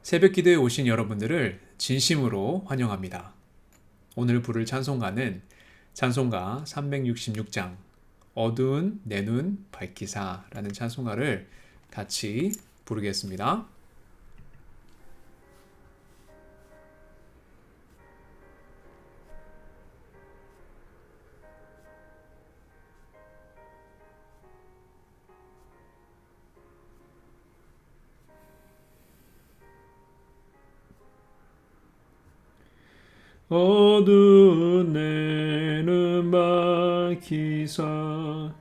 새벽 기도에 오신 여러분들을 진심으로 환영합니다. 오늘 부를 찬송가는 찬송가 366장 어두운 내 눈 밝히사라는 찬송가를 같이 부르겠습니다. 어두운 내 눈 밝히사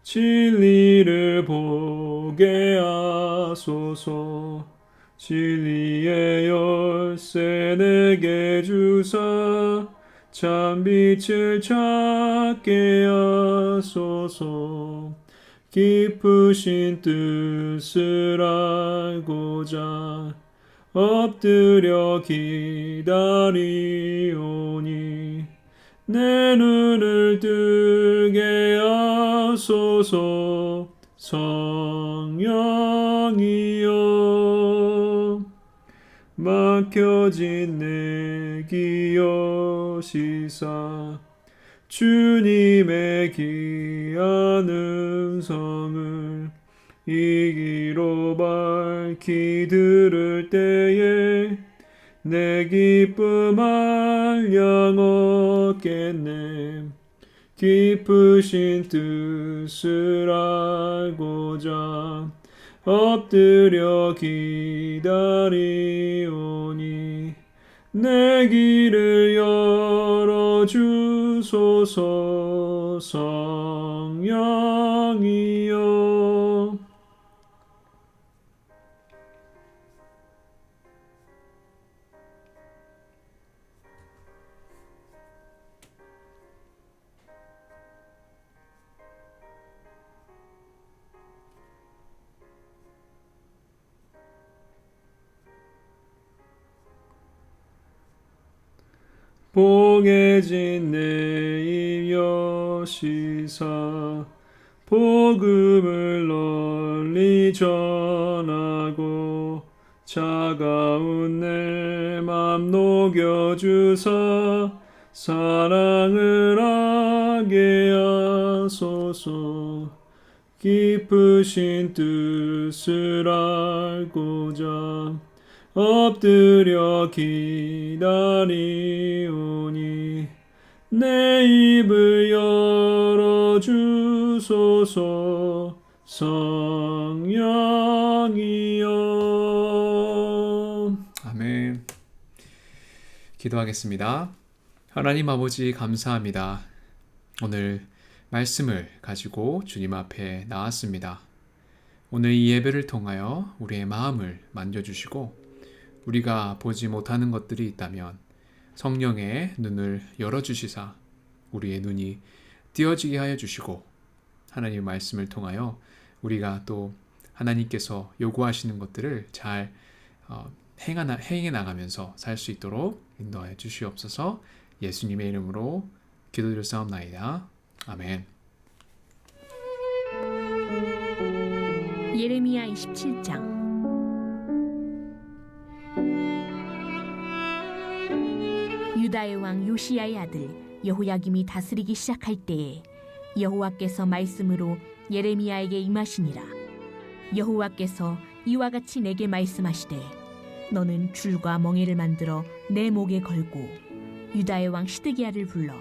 진리를 보게 하소서. 진리의 열쇠 내게 주사 참 빛을 찾게 하소서. 깊으신 뜻을 알고자 엎드려 기다리오니 내 눈을 뜨게 하소서. 성령이여 막혀진 내 기여시사 주님의 귀한 음성을 이기로 밝히 들을 때에 내 기쁨 알량 얻겠네. 깊으신 뜻을 알고자 엎드려 기다리오니 내 길을 열어주소서. 성령이여 봉해진 내 입 여시사 복음을 널리 전하고 차가운 내 맘 녹여주사 사랑을 하게 하소서. 깊으신 뜻을 알고자 엎드려 기다리오니 내 입을 열어주소서. 성령이여 아멘. 기도하겠습니다. 하나님 아버지 감사합니다. 오늘 말씀을 가지고 주님 앞에 나왔습니다. 오늘 이 예배를 통하여 우리의 마음을 만져주시고 우리가 보지 못하는 것들이 있다면 성령의 눈을 열어주시사 우리의 눈이 띄어지게 하여 주시고 하나님의 말씀을 통하여 우리가 또 하나님께서 요구하시는 것들을 잘 행해 나가면서 살 수 있도록 인도하여 주시옵소서. 예수님의 이름으로 기도드렸사옵나이다. 아멘. 예레미야 27장. 유다의 왕 요시야의 아들 여호야김이 다스리기 시작할 때에 여호와께서 말씀으로 예레미야에게 임하시니라. 여호와께서 이와 같이 내게 말씀하시되 너는 줄과 멍에를 만들어 내 목에 걸고 유다의 왕 시드기야를 불러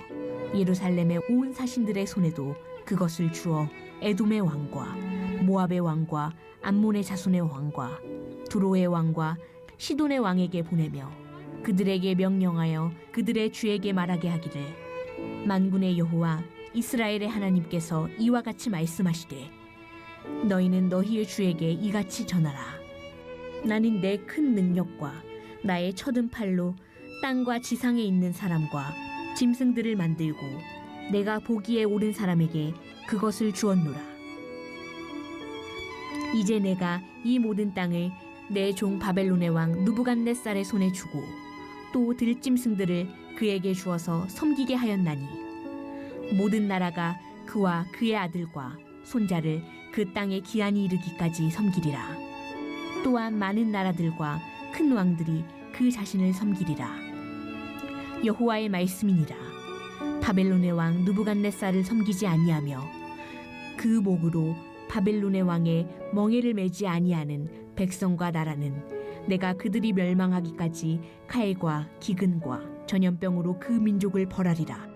예루살렘의 온 사신들의 손에도 그것을 주어 에돔의 왕과 모압의 왕과 암몬의 자손의 왕과 두로의 왕과 시돈의 왕에게 보내며 그들에게 명령하여 그들의 주에게 말하게 하기를 만군의 여호와 이스라엘의 하나님께서 이와 같이 말씀하시되 너희는 너희의 주에게 이같이 전하라. 나는 내 큰 능력과 나의 쳐든 팔로 땅과 지상에 있는 사람과 짐승들을 만들고 내가 보기에 옳은 사람에게 그것을 주었노라. 이제 내가 이 모든 땅을 내 종 바벨론의 왕 느부갓네살의 손에 주고 또 들짐승들을 그에게 주어서 섬기게 하였나니 모든 나라가 그와 그의 아들과 손자를 그 땅에 기한이 이르기까지 섬기리라. 또한 많은 나라들과 큰 왕들이 그 자신을 섬기리라. 여호와의 말씀이니라. 바벨론의 왕 느부갓네살을 섬기지 아니하며 그 목으로 바벨론의 왕의 멍에를 매지 아니하는 백성과 나라는 내가 그들이 멸망하기까지 칼과 기근과 전염병으로 그 민족을 벌하리라.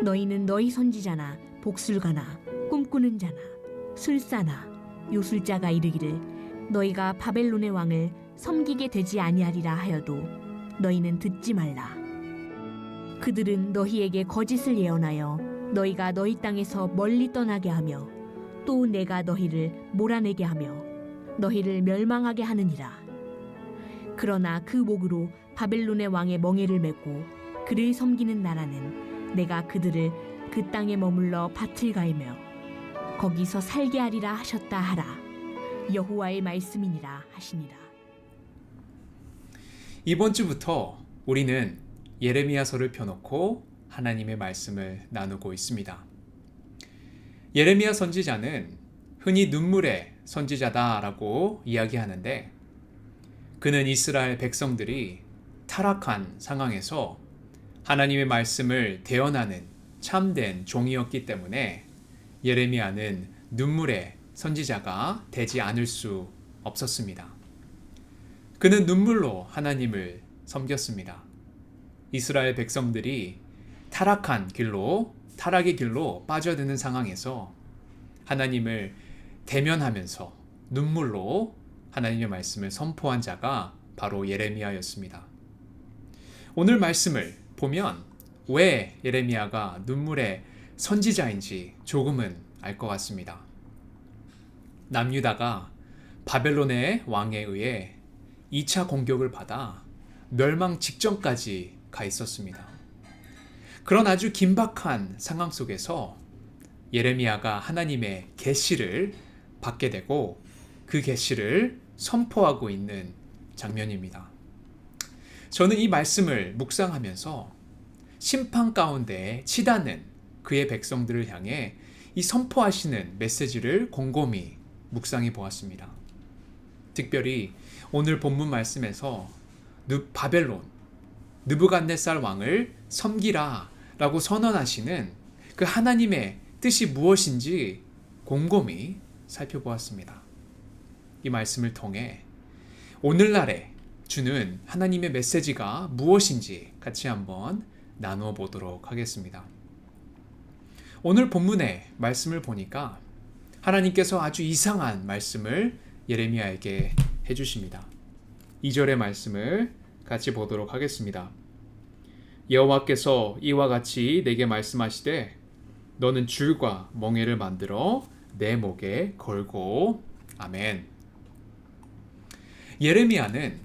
너희는 너희 선지자나 복술가나 꿈꾸는 자나 술사나 요술자가 이르기를 너희가 바벨론의 왕을 섬기게 되지 아니하리라 하여도 너희는 듣지 말라. 그들은 너희에게 거짓을 예언하여 너희가 너희 땅에서 멀리 떠나게 하며 또 내가 너희를 몰아내게 하며 너희를 멸망하게 하느니라. 그러나 그 목으로 바벨론의 왕의 멍에를 메고 그를 섬기는 나라는 내가 그들을 그 땅에 머물러 밭을 갈며 거기서 살게 하리라 하셨다 하라. 여호와의 말씀이니라 하시니라. 이번 주부터 우리는 예레미야서를 펴놓고 하나님의 말씀을 나누고 있습니다. 예레미야 선지자는 흔히 눈물의 선지자다라고 이야기하는데 그는 이스라엘 백성들이 타락한 상황에서 하나님의 말씀을 대언하는 참된 종이었기 때문에 예레미야는 눈물의 선지자가 되지 않을 수 없었습니다. 그는 눈물로 하나님을 섬겼습니다. 이스라엘 백성들이 타락의 길로 빠져드는 상황에서 하나님을 대면하면서 눈물로 하나님의 말씀을 선포한 자가 바로 예레미야였습니다. 오늘 말씀을 보면 왜 예레미야가 눈물의 선지자인지 조금은 알 것 같습니다. 남유다가 바벨론의 왕에 의해 2차 공격을 받아 멸망 직전까지 가 있었습니다. 그런 아주 긴박한 상황 속에서 예레미야가 하나님의 계시를 받게 되고 그 계시를 선포하고 있는 장면입니다. 저는 이 말씀을 묵상하면서 심판 가운데 치닫는 그의 백성들을 향해 이 선포하시는 메시지를 곰곰이 묵상해 보았습니다. 특별히 오늘 본문 말씀에서 바벨론, 느부갓네살 왕을 섬기라 라고 선언하시는 그 하나님의 뜻이 무엇인지 곰곰이 살펴보았습니다. 이 말씀을 통해 오늘날에 주는 하나님의 메시지가 무엇인지 같이 한번 나누어 보도록 하겠습니다. 오늘 본문의 말씀을 보니까 하나님께서 아주 이상한 말씀을 예레미야에게 해주십니다. 2절의 말씀을 같이 보도록 하겠습니다. 여호와께서 이와 같이 내게 말씀하시되 너는 줄과 멍에를 만들어 내 목에 걸고. 아멘. 예레미야는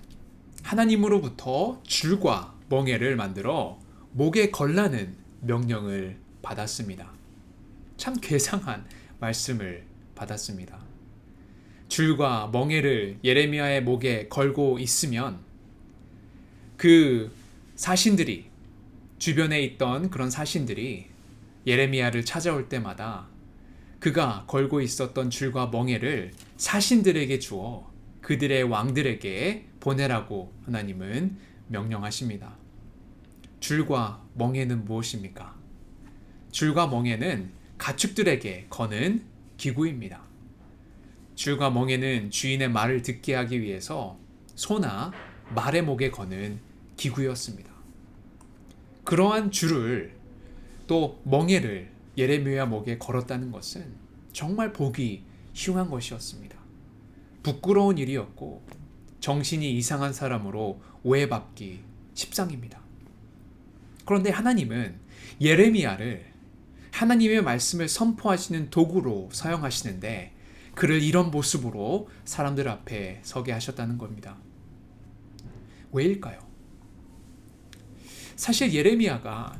하나님으로부터 줄과 멍에를 만들어 목에 걸라는 명령을 받았습니다. 참 괴상한 말씀을 받았습니다. 줄과 멍에를 예레미야의 목에 걸고 있으면 그 사신들이, 주변에 있던 그런 사신들이 예레미야를 찾아올 때마다 그가 걸고 있었던 줄과 멍에를 사신들에게 주어 그들의 왕들에게 보내라고 하나님은 명령하십니다. 줄과 멍에는 무엇입니까? 줄과 멍에는 가축들에게 거는 기구입니다. 줄과 멍에는 주인의 말을 듣게 하기 위해서 소나 말의 목에 거는 기구였습니다. 그러한 줄을 또 멍에를 예레미야 목에 걸었다는 것은 정말 보기 흉한 것이었습니다. 부끄러운 일이었고 정신이 이상한 사람으로 오해받기 십상입니다. 그런데 하나님은 예레미야를 하나님의 말씀을 선포하시는 도구로 사용하시는데 그를 이런 모습으로 사람들 앞에 서게 하셨다는 겁니다. 왜일까요? 사실 예레미야가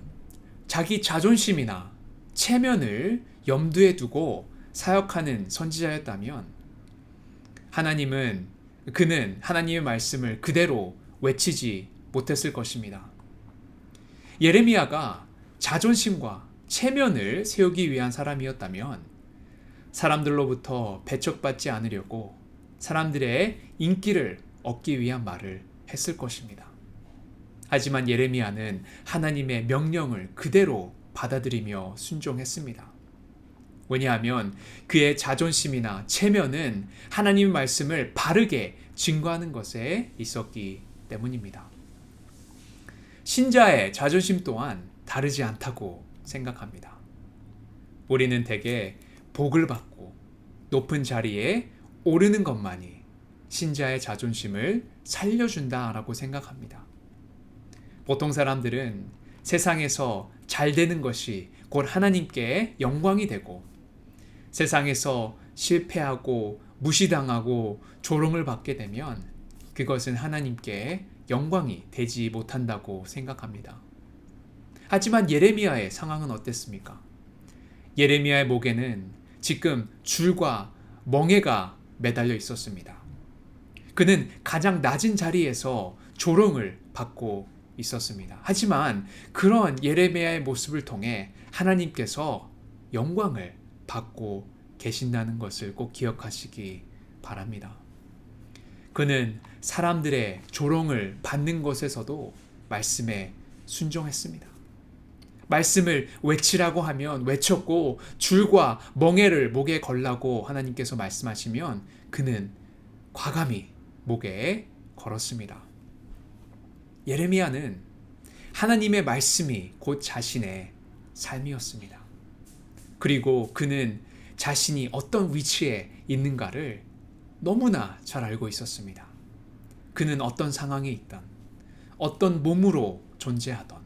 자기 자존심이나 체면을 염두에 두고 사역하는 선지자였다면 그는 하나님의 말씀을 그대로 외치지 못했을 것입니다. 예레미야가 자존심과 체면을 세우기 위한 사람이었다면 사람들로부터 배척받지 않으려고 사람들의 인기를 얻기 위한 말을 했을 것입니다. 하지만 예레미야는 하나님의 명령을 그대로 받아들이며 순종했습니다. 왜냐하면 그의 자존심이나 체면은 하나님의 말씀을 바르게 증거하는 것에 있었기 때문입니다. 신자의 자존심 또한 다르지 않다고 생각합니다. 우리는 대개 복을 받고 높은 자리에 오르는 것만이 신자의 자존심을 살려준다라고 생각합니다. 보통 사람들은 세상에서 잘 되는 것이 곧 하나님께 영광이 되고 세상에서 실패하고 무시당하고 조롱을 받게 되면 그것은 하나님께 영광이 되지 못한다고 생각합니다. 하지만 예레미야의 상황은 어땠습니까? 예레미야의 목에는 지금 줄과 멍에가 매달려 있었습니다. 그는 가장 낮은 자리에서 조롱을 받고 있었습니다. 하지만 그런 예레미야의 모습을 통해 하나님께서 영광을 받고 계신다는 것을 꼭 기억하시기 바랍니다. 그는 사람들의 조롱을 받는 것에서도 말씀에 순종했습니다. 말씀을 외치라고 하면 외쳤고 줄과 멍에를 목에 걸라고 하나님께서 말씀하시면 그는 과감히 목에 걸었습니다. 예레미야는 하나님의 말씀이 곧 자신의 삶이었습니다. 그리고 그는 자신이 어떤 위치에 있는가를 너무나 잘 알고 있었습니다. 그는 어떤 상황에 있던, 어떤 몸으로 존재하던,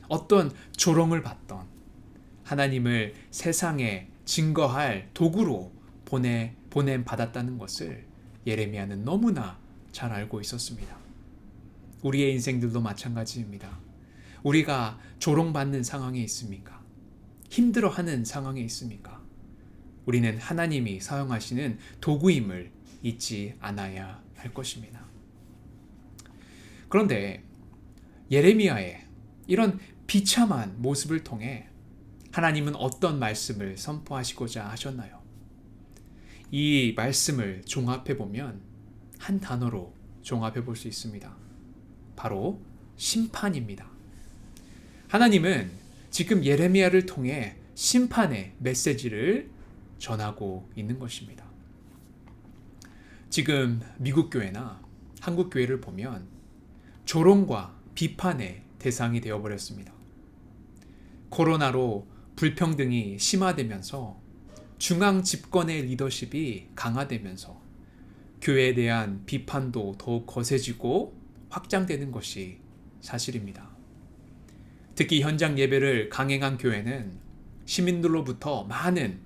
어떤 조롱을 받던 하나님을 세상에 증거할 도구로 보냄 받았다는 것을 예레미야는 너무나 잘 알고 있었습니다. 우리의 인생들도 마찬가지입니다. 우리가 조롱받는 상황에 있습니까? 힘들어하는 상황에 있습니까? 우리는 하나님이 사용하시는 도구임을 잊지 않아야 할 것입니다. 그런데 예레미야의 이런 비참한 모습을 통해 하나님은 어떤 말씀을 선포하시고자 하셨나요? 이 말씀을 종합해 보면 한 단어로 종합해 볼 수 있습니다. 바로 심판입니다. 하나님은 지금 예레미야를 통해 심판의 메시지를 전하고 있는 것입니다. 지금 미국 교회나 한국 교회를 보면 조롱과 비판의 대상이 되어버렸습니다. 코로나로 불평등이 심화되면서 중앙 집권의 리더십이 강화되면서 교회에 대한 비판도 더욱 거세지고 확장되는 것이 사실입니다. 특히 현장 예배를 강행한 교회는 시민들로부터 많은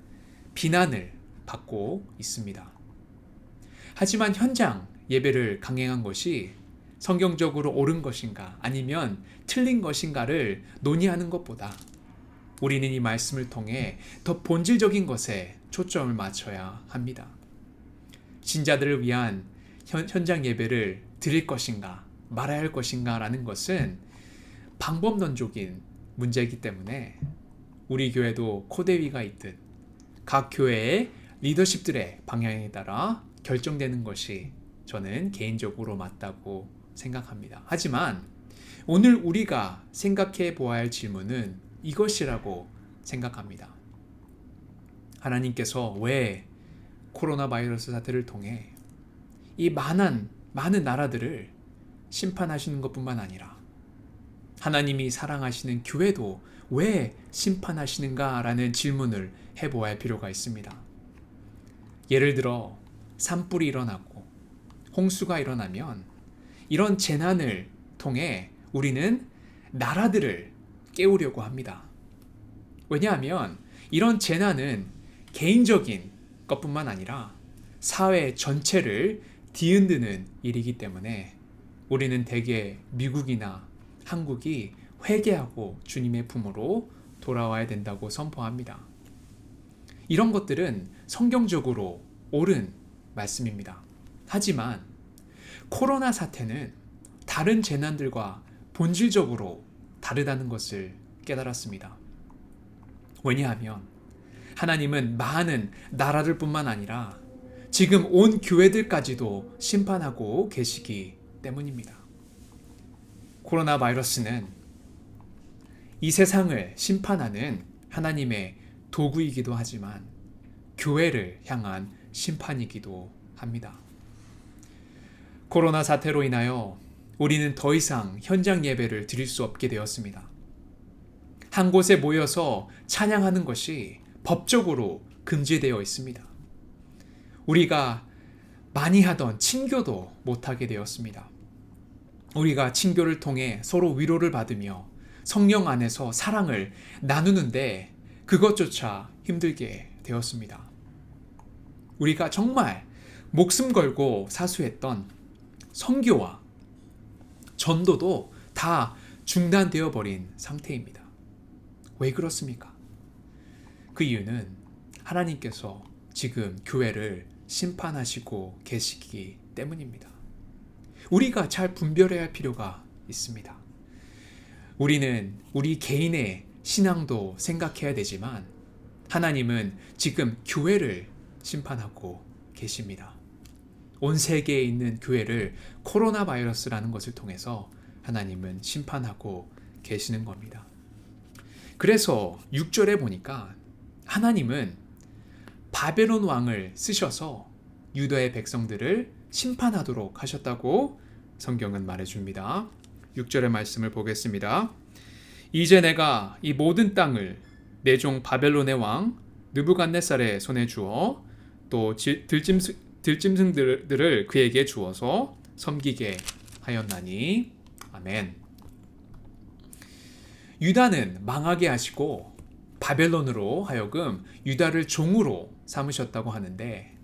비난을 받고 있습니다. 하지만 현장 예배를 강행한 것이 성경적으로 옳은 것인가 아니면 틀린 것인가를 논의하는 것보다 우리는 이 말씀을 통해 더 본질적인 것에 초점을 맞춰야 합니다. 신자들을 위한 현장 예배를 드릴 것인가 말아야 할 것인가 라는 것은 방법론적인 문제이기 때문에 우리 교회도 코대위가 있듯 각 교회의 리더십들의 방향에 따라 결정되는 것이 저는 개인적으로 맞다고 생각합니다. 하지만 오늘 우리가 생각해 보아야 할 질문은 이것이라고 생각합니다. 하나님께서 왜 코로나 바이러스 사태를 통해 이 많은 나라들을 심판하시는 것뿐만 아니라 하나님이 사랑하시는 교회도 왜 심판하시는가라는 질문을 해보아야 할 필요가 있습니다. 예를 들어 산불이 일어나고 홍수가 일어나면 이런 재난을 통해 우리는 나라들을 깨우려고 합니다. 왜냐하면 이런 재난은 개인적인 것뿐만 아니라 사회 전체를 뒤흔드는 일이기 때문에 우리는 대개 미국이나 한국이 회개하고 주님의 품으로 돌아와야 된다고 선포합니다. 이런 것들은 성경적으로 옳은 말씀입니다. 하지만 코로나 사태는 다른 재난들과 본질적으로 다르다는 것을 깨달았습니다. 왜냐하면 하나님은 많은 나라들 뿐만 아니라 지금 온 교회들까지도 심판하고 계시기 때문입니다. 코로나 바이러스는 이 세상을 심판하는 하나님의 도구이기도 하지만 교회를 향한 심판이기도 합니다. 코로나 사태로 인하여 우리는 더 이상 현장 예배를 드릴 수 없게 되었습니다. 한 곳에 모여서 찬양하는 것이 법적으로 금지되어 있습니다. 우리가 많이 하던 친교도 못하게 되었습니다. 우리가 친교를 통해 서로 위로를 받으며 성령 안에서 사랑을 나누는데 그것조차 힘들게 되었습니다. 우리가 정말 목숨 걸고 사수했던 선교와 전도도 다 중단되어 버린 상태입니다. 왜 그렇습니까? 그 이유는 하나님께서 지금 교회를 심판하시고 계시기 때문입니다. 우리가 잘 분별해야 할 필요가 있습니다. 우리는 우리 개인의 신앙도 생각해야 되지만 하나님은 지금 교회를 심판하고 계십니다. 온 세계에 있는 교회를 코로나 바이러스라는 것을 통해서 하나님은 심판하고 계시는 겁니다. 그래서 6절에 보니까 하나님은 바벨론 왕을 쓰셔서 유다의 백성들을 심판하도록 하셨다고 성경은 말해줍니다. 6절의 말씀을 보겠습니다. 이제 내가 이 모든 땅을 내 종 바벨론의 왕 느부갓네살의 손에 주어 또 들짐승들을 그에게 주어서 섬기게 하였나니 아멘. 유다는 망하게 하시고 바벨론으로 하여금 유다를 종으로 삼으셨다고 하는데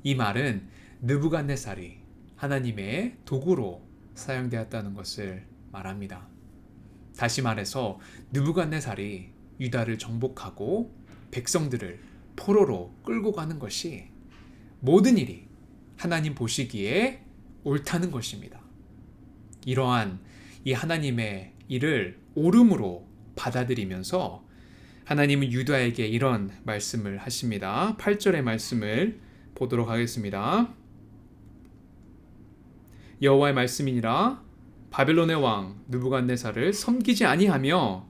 이 말은 느부갓네살이 하나님의 도구로 사용되었다는 것을 말합니다. 다시 말해서 느부갓네살이 유다를 정복하고 백성들을 포로로 끌고 가는 것이 모든 일이 하나님 보시기에 옳다는 것입니다. 이러한 이 하나님의 일을 옳음으로 받아들이면서 하나님은 유다에게 이런 말씀을 하십니다. 8절의 말씀을 보도록 하겠습니다. 여호와의 말씀이니라 바벨론의 왕 느부갓네살을 섬기지 아니하며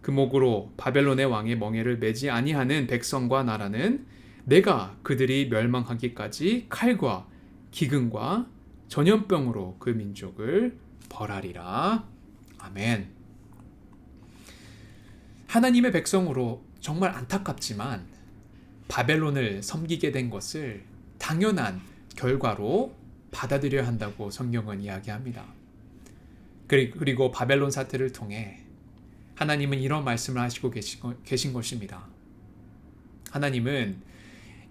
그 목으로 바벨론의 왕의 멍에를 매지 아니하는 백성과 나라는 내가 그들이 멸망하기까지 칼과 기근과 전염병으로 그 민족을 벌하리라. 아멘. 하나님의 백성으로 정말 안타깝지만 바벨론을 섬기게 된 것을 당연한 결과로 받아들여야 한다고 성경은 이야기합니다. 그리고 바벨론 사태를 통해 하나님은 이런 말씀을 하시고 계신 것입니다. 하나님은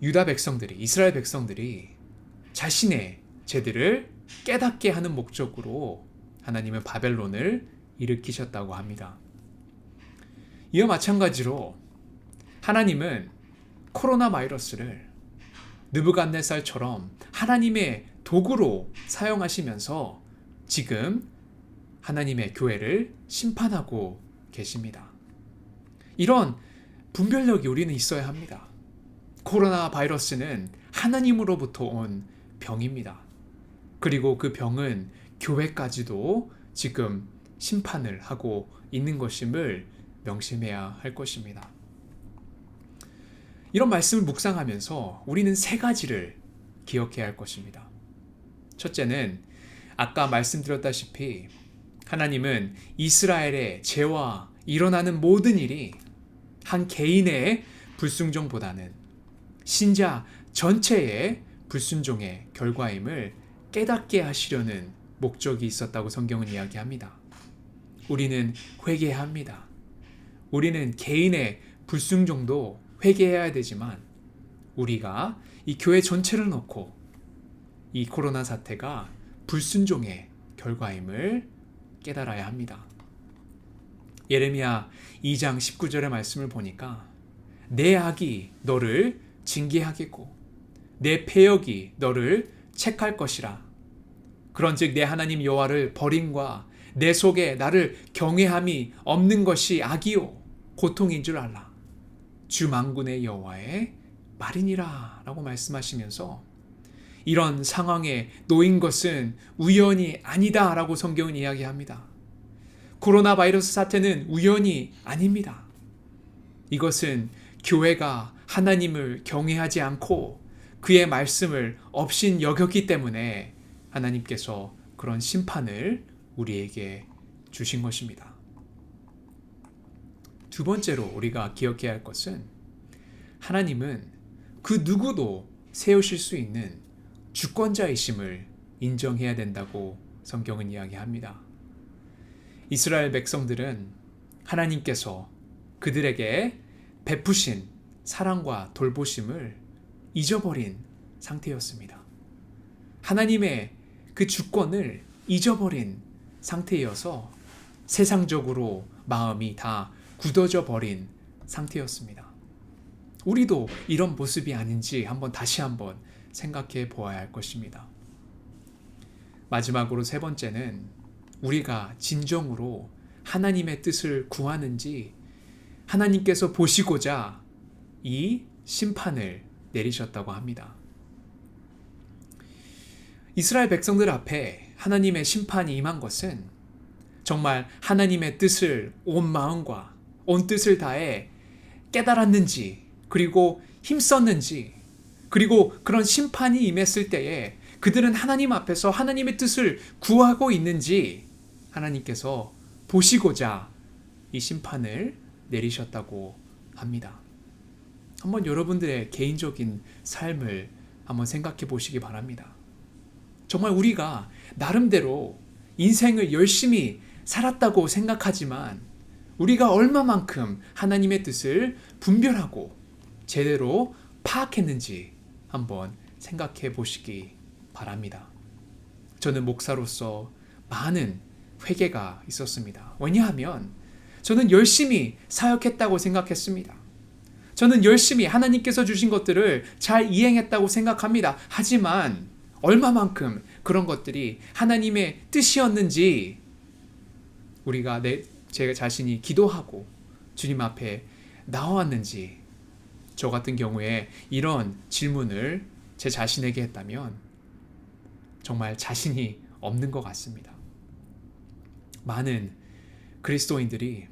유다 백성들이, 이스라엘 백성들이 자신의 죄들을 깨닫게 하는 목적으로 하나님은 바벨론을 일으키셨다고 합니다. 이와 마찬가지로 하나님은 코로나 바이러스를 느부갓네살처럼 하나님의 도구로 사용하시면서 지금 하나님의 교회를 심판하고 계십니다. 이런 분별력이 우리는 있어야 합니다. 코로나 바이러스는 하나님으로부터 온 병입니다. 그리고 그 병은 교회까지도 지금 심판을 하고 있는 것임을 명심해야 할 것입니다. 이런 말씀을 묵상하면서 우리는 세 가지를 기억해야 할 것입니다. 첫째는 아까 말씀드렸다시피 하나님은 이스라엘의 죄와 일어나는 모든 일이 한 개인의 불순종보다는 신자 전체의 불순종의 결과임을 깨닫게 하시려는 목적이 있었다고 성경은 이야기합니다. 우리는 회개해야 합니다. 우리는 개인의 불순종도 회개해야 되지만 우리가 이 교회 전체를 놓고 이 코로나 사태가 불순종의 결과임을 깨달아야 합니다. 예레미야 2장 19절의 말씀을 보니까 내 악이 너를 징계하겠고 내 패역이 너를 책할 것이라. 그런즉 내 하나님 여호와를 버림과 내 속에 나를 경외함이 없는 것이 악이요 고통인 줄 알라. 주 만군의 여호와의 말이니라 라고 말씀하시면서 이런 상황에 놓인 것은 우연이 아니다라고 성경은 이야기합니다. 코로나 바이러스 사태는 우연이 아닙니다. 이것은 교회가 하나님을 경외하지 않고 그의 말씀을 업신 여겼기 때문에 하나님께서 그런 심판을 우리에게 주신 것입니다. 두 번째로 우리가 기억해야 할 것은 하나님은 그 누구도 세우실 수 있는 주권자이심을 인정해야 된다고 성경은 이야기합니다. 이스라엘 백성들은 하나님께서 그들에게 베푸신 사랑과 돌보심을 잊어버린 상태였습니다. 하나님의 그 주권을 잊어버린 상태여서 세상적으로 마음이 다 굳어져 버린 상태였습니다. 우리도 이런 모습이 아닌지 다시 한번 생각해 보아야 할 것입니다. 마지막으로 세 번째는 우리가 진정으로 하나님의 뜻을 구하는지 하나님께서 보시고자 이 심판을 내리셨다고 합니다. 이스라엘 백성들 앞에 하나님의 심판이 임한 것은 정말 하나님의 뜻을 온 마음과 온 뜻을 다해 깨달았는지, 그리고 힘썼는지, 그리고 그런 심판이 임했을 때에 그들은 하나님 앞에서 하나님의 뜻을 구하고 있는지 하나님께서 보시고자 이 심판을 내리셨다고 합니다. 한번 여러분들의 개인적인 삶을 한번 생각해 보시기 바랍니다. 정말 우리가 나름대로 인생을 열심히 살았다고 생각하지만 우리가 얼마만큼 하나님의 뜻을 분별하고 제대로 파악했는지 한번 생각해 보시기 바랍니다. 저는 목사로서 많은 회개가 있었습니다. 왜냐하면 저는 열심히 사역했다고 생각했습니다. 저는 열심히 하나님께서 주신 것들을 잘 이행했다고 생각합니다. 하지만 얼마만큼 그런 것들이 하나님의 뜻이었는지 우리가 제 자신이 기도하고 주님 앞에 나왔는지, 저 같은 경우에 이런 질문을 제 자신에게 했다면 정말 자신이 없는 것 같습니다. 많은 그리스도인들이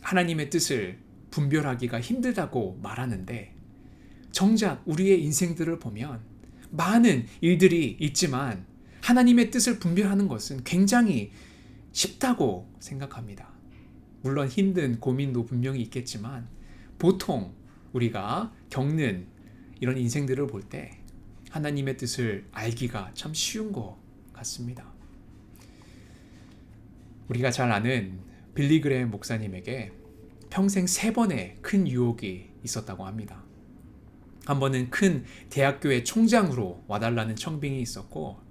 하나님의 뜻을 분별하기가 힘들다고 말하는데 정작 우리의 인생들을 보면 많은 일들이 있지만 하나님의 뜻을 분별하는 것은 굉장히 쉽다고 생각합니다. 물론 힘든 고민도 분명히 있겠지만 보통 우리가 겪는 이런 인생들을 볼 때 하나님의 뜻을 알기가 참 쉬운 것 같습니다. 우리가 잘 아는 빌리 그레이엄 목사님에게 평생 3번의 큰 유혹이 있었다고 합니다. 한 번은 큰 대학교의 총장으로 와달라는 청빙이 있었고,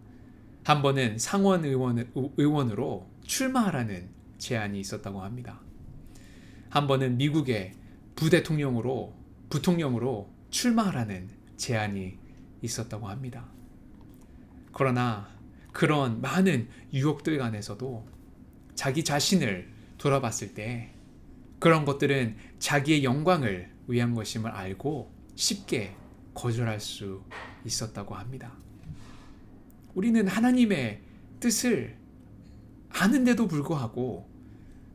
한 번은 상원 의원으로 출마하라는 제안이 있었다고 합니다. 한 번은 미국의 부통령으로 출마하라는 제안이 있었다고 합니다. 그러나 그런 많은 유혹들 간에서도 자기 자신을 돌아봤을 때 그런 것들은 자기의 영광을 위한 것임을 알고 쉽게 거절할 수 있었다고 합니다. 우리는 하나님의 뜻을 아는데도 불구하고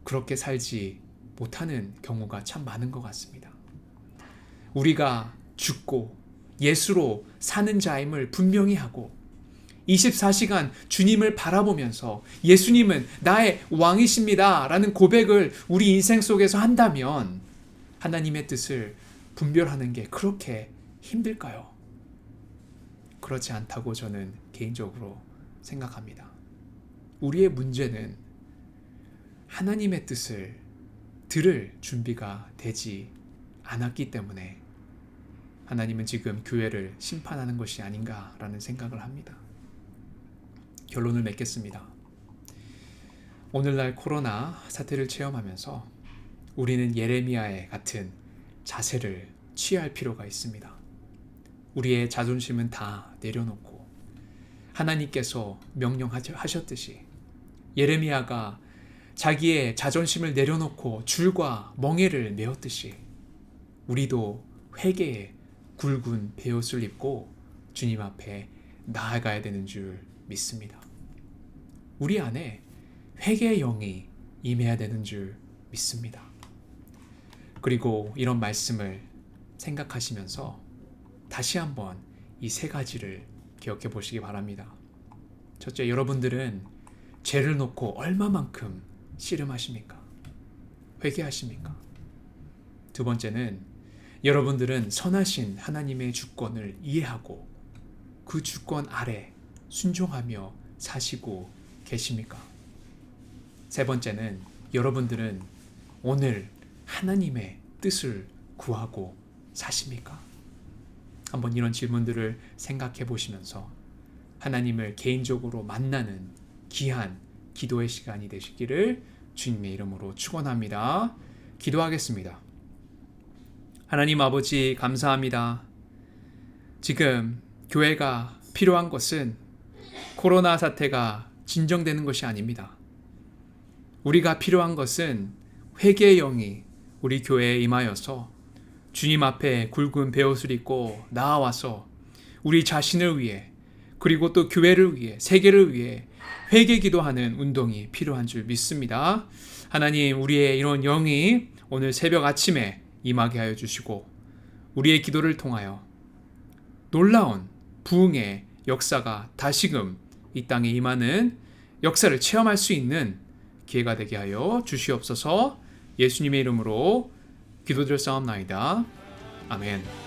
그렇게 살지 못하는 경우가 참 많은 것 같습니다. 우리가 죽고 예수로 사는 자임을 분명히 하고 24시간 주님을 바라보면서 예수님은 나의 왕이십니다 라는 고백을 우리 인생 속에서 한다면 하나님의 뜻을 분별하는 게 그렇게 힘들까요? 그렇지 않다고 저는 개인적으로 생각합니다. 우리의 문제는 하나님의 뜻을 들을 준비가 되지 않았기 때문에 하나님은 지금 교회를 심판하는 것이 아닌가라는 생각을 합니다. 결론을 맺겠습니다. 오늘날 코로나 사태를 체험하면서 우리는 예레미야의 같은 자세를 취할 필요가 있습니다. 우리의 자존심은 다 내려놓고 하나님께서 명령하셨듯이 예레미야가 자기의 자존심을 내려놓고 줄과 멍에를 메었듯이 우리도 회개의 굵은 베옷을 입고 주님 앞에 나아가야 되는 줄 믿습니다. 우리 안에 회개의 영이 임해야 되는 줄 믿습니다. 그리고 이런 말씀을 생각하시면서 다시 한번 이 세 가지를 기억해 보시기 바랍니다. 첫째, 여러분들은 죄를 놓고 얼마만큼 씨름하십니까? 회개하십니까? 두 번째는 여러분들은 선하신 하나님의 주권을 이해하고 그 주권 아래 순종하며 사시고 계십니까? 세 번째는 여러분들은 오늘 하나님의 뜻을 구하고 사십니까? 한번 이런 질문들을 생각해 보시면서 하나님을 개인적으로 만나는 귀한 기도의 시간이 되시기를 주님의 이름으로 축원합니다. 기도하겠습니다. 하나님 아버지 감사합니다. 지금 교회가 필요한 것은 코로나 사태가 진정되는 것이 아닙니다. 우리가 필요한 것은 회개의 영이 우리 교회에 임하여서 주님 앞에 굵은 베옷을 입고 나아와서 우리 자신을 위해 그리고 또 교회를 위해 세계를 위해 회개 기도하는 운동이 필요한 줄 믿습니다. 하나님, 우리의 이런 영이 오늘 새벽 아침에 임하게 하여 주시고 우리의 기도를 통하여 놀라운 부흥의 역사가 다시금 이 땅에 임하는 역사를 체험할 수 있는 기회가 되게 하여 주시옵소서. 예수님의 이름으로 기도드렸사옵나이다. 아멘.